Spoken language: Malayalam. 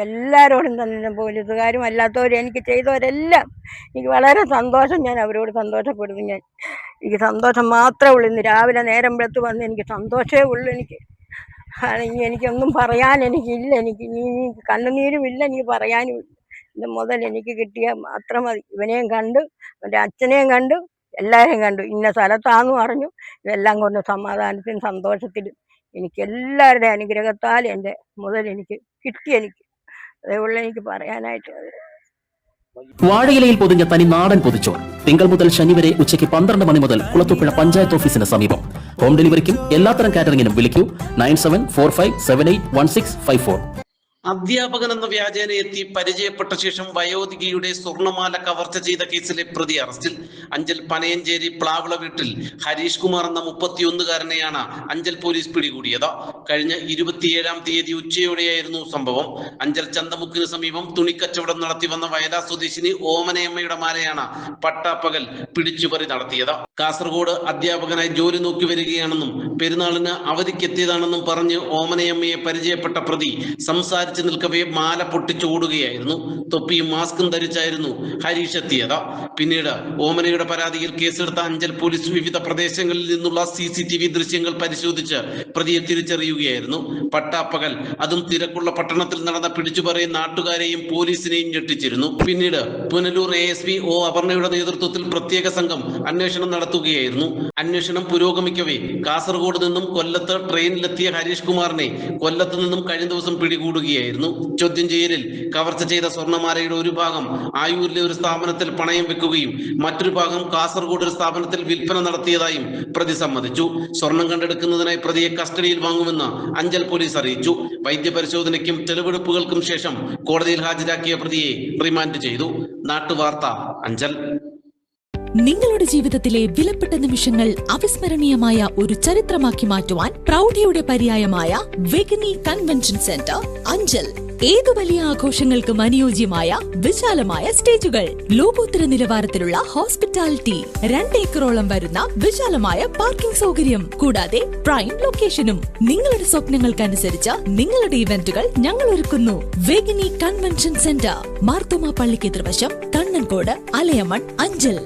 എല്ലാവരോടും തന്നെ പോലീസുകാരും അല്ലാത്തവരും എനിക്ക് ചെയ്തവരെല്ലാം എനിക്ക് വളരെ സന്തോഷം. ഞാൻ അവരോട് സന്തോഷപ്പെടുന്നു. എനിക്ക് സന്തോഷം മാത്രമേ ഉള്ളൂ. ഇന്ന് രാവിലെ നേരം വെളുത്ത് വന്ന് എനിക്ക് സന്തോഷമേ ഉള്ളൂ. എനിക്കൊന്നും പറയാൻ എനിക്കില്ല. എനിക്ക് കണ്ണുനീരും ഇല്ല, എനിക്ക് പറയാനും ഇല്ല. ഇത് മുതൽ എനിക്ക് കിട്ടിയ മാത്രം മതി. ഇവനെയും കണ്ടു, എൻ്റെ അച്ഛനെയും കണ്ടു, എല്ലാവരെയും കണ്ടു. ഇന്ന സ്ഥലത്താന്ന് പറഞ്ഞു. ഇതെല്ലാം കൊണ്ട് സമാധാനത്തിനും സന്തോഷത്തിലും എനിക്ക് എല്ലാവരുടെ അനുഗ്രഹത്താൽ എൻ്റെ മുതൽ എനിക്ക് കിട്ടി. അതേപോലെ എനിക്ക് പറയാനായിട്ട്. വാഴയിലയിൽ പൊതിഞ്ഞ തനി നാടൻ പൊതിച്ചോർ തിങ്കൾ മുതൽ ശനി വരെ ഉച്ചയ്ക്ക് 12 മണി മുതൽ കുളത്തൂപ്പുഴ പഞ്ചായത്ത് ഓഫീസിന് സമീപം. ഹോം ഡെലിവറിക്കും എല്ലാത്തരം കാറ്ററിംഗിനും വിളിക്കൂ 9745781654. അധ്യാപകൻ എന്ന വ്യാജേന എത്തി പരിചയപ്പെട്ട ശേഷം വയോധികയുടെ സ്വർണമാല കവർച്ച ചെയ്ത കേസിലെ പ്രതി അറസ്റ്റിൽ. അഞ്ചൽ പനയഞ്ചേരി പ്ലാവിള വീട്ടിൽ ഹരീഷ് കുമാർ എന്ന 31കാരനെയാണ് അഞ്ചൽ പോലീസ് പിടികൂടിയത്. കഴിഞ്ഞ 27-ാം തീയതി ഉച്ചയോടെയായിരുന്നു സംഭവം. അഞ്ചൽ ചന്തമുക്കിന് സമീപം തുണിക്കച്ചവടം നടത്തി വന്ന വയലാ സ്വദേശിനി ഓമനയമ്മയുടെ മാലയാണ് പട്ടാപ്പകൽ പിടിച്ചുപറി നടത്തിയത്. കാസർഗോഡ് അധ്യാപകനായി ജോലി നോക്കി വരികയാണെന്നും പെരുന്നാളിന് അവധിക്കെത്തിയതാണെന്നും പറഞ്ഞ് ഓമനയമ്മയെ പരിചയപ്പെട്ട പ്രതി സംസാരിച്ചു നിൽക്കവേ മാല പൊട്ടിച്ചോടുകയായിരുന്നു. തൊപ്പിയും മാസ്കും ധരിച്ചായിരുന്നു ഹരീഷ് എത്തിയത്. പിന്നീട് ഓമനയുടെ പരാതിയിൽ കേസെടുത്ത അഞ്ചൽ പോലീസ് വിവിധ പ്രദേശങ്ങളിൽ നിന്നുള്ള CCTV ദൃശ്യങ്ങൾ പരിശോധിച്ച് പ്രതിയെ തിരിച്ചറിയുകയായിരുന്നു. പട്ടാപ്പകൽ, അതും തിരക്കുള്ള പട്ടണത്തിൽ നടന്ന പിടിച്ചുപറി നാട്ടുകാരെയും പോലീസിനെയും ഞെട്ടിച്ചിരുന്നു. പിന്നീട് പുനലൂർ ASP O അപർണയുടെ നേതൃത്വത്തിൽ പ്രത്യേക സംഘം അന്വേഷണം നടത്തുകയായിരുന്നു. അന്വേഷണം പുരോഗമിക്കവേ കാസർഗോഡ് നിന്നും കൊല്ലത്ത് ട്രെയിനിലെത്തിയ ഹരീഷ് കുമാറിനെ കൊല്ലത്ത് നിന്നും കഴിഞ്ഞ ദിവസം പിടികൂടുകയായിരുന്നു. ചോദ്യം ചെയ്യലിൽ കവർച്ച ചെയ്ത സ്വർണ്ണമാലയുടെ ഒരു ഭാഗം ആയൂരിലെ ഒരു സ്ഥാപനത്തിൽ പണയം വെക്കുകയും മറ്റൊരു ഭാഗം കാസർഗോഡ് ഒരു സ്ഥാപനത്തിൽ വിൽപ്പന നടത്തിയതായും പ്രതി സമ്മതിച്ചു. സ്വർണം കണ്ടെടുക്കുന്നതിനായി പ്രതിയെ കസ്റ്റഡിയിൽ വാങ്ങുമെന്ന് അഞ്ചൽ പോലീസ് അറിയിച്ചു. വൈദ്യപരിശോധനയ്ക്കും തെളിവെടുപ്പുകൾക്കും ശേഷം കോടതിയിൽ ഹാജരാക്കിയ പ്രതിയെ റിമാൻഡ് ചെയ്തു. നാട്ടുവാർത്ത, അഞ്ചൽ. നിങ്ങളുടെ ജീവിതത്തിലെ വിലപ്പെട്ട നിമിഷങ്ങൾ അവിസ്മരണീയമായ ഒരു ചരിത്രമാക്കി മാറ്റുവാൻ പ്രൗഢിയുടെ പര്യായമായ വെഗനി കൺവെൻഷൻ സെന്റർ, അഞ്ചൽ. ഏതു വലിയ ആഘോഷങ്ങൾക്കും അനുയോജ്യമായ വിശാലമായ സ്റ്റേജുകൾ, ലോകോത്തര നിലവാരത്തിലുള്ള ഹോസ്പിറ്റാലിറ്റി, 2 ഏക്കറോളം വരുന്ന വിശാലമായ പാർക്കിംഗ് സൗകര്യം, കൂടാതെ പ്രൈം ലൊക്കേഷനും. നിങ്ങളുടെ സ്വപ്നങ്ങൾക്കനുസരിച്ച് നിങ്ങളുടെ ഇവന്റുകൾ ഞങ്ങൾ ഒരുക്കുന്നു. വെഗനി കൺവെൻഷൻ സെന്റർ, മാർത്തോമ പള്ളിക്ക് എതിർവശം, കണ്ണൻകോട്, അലയമൺ, അഞ്ചൽ.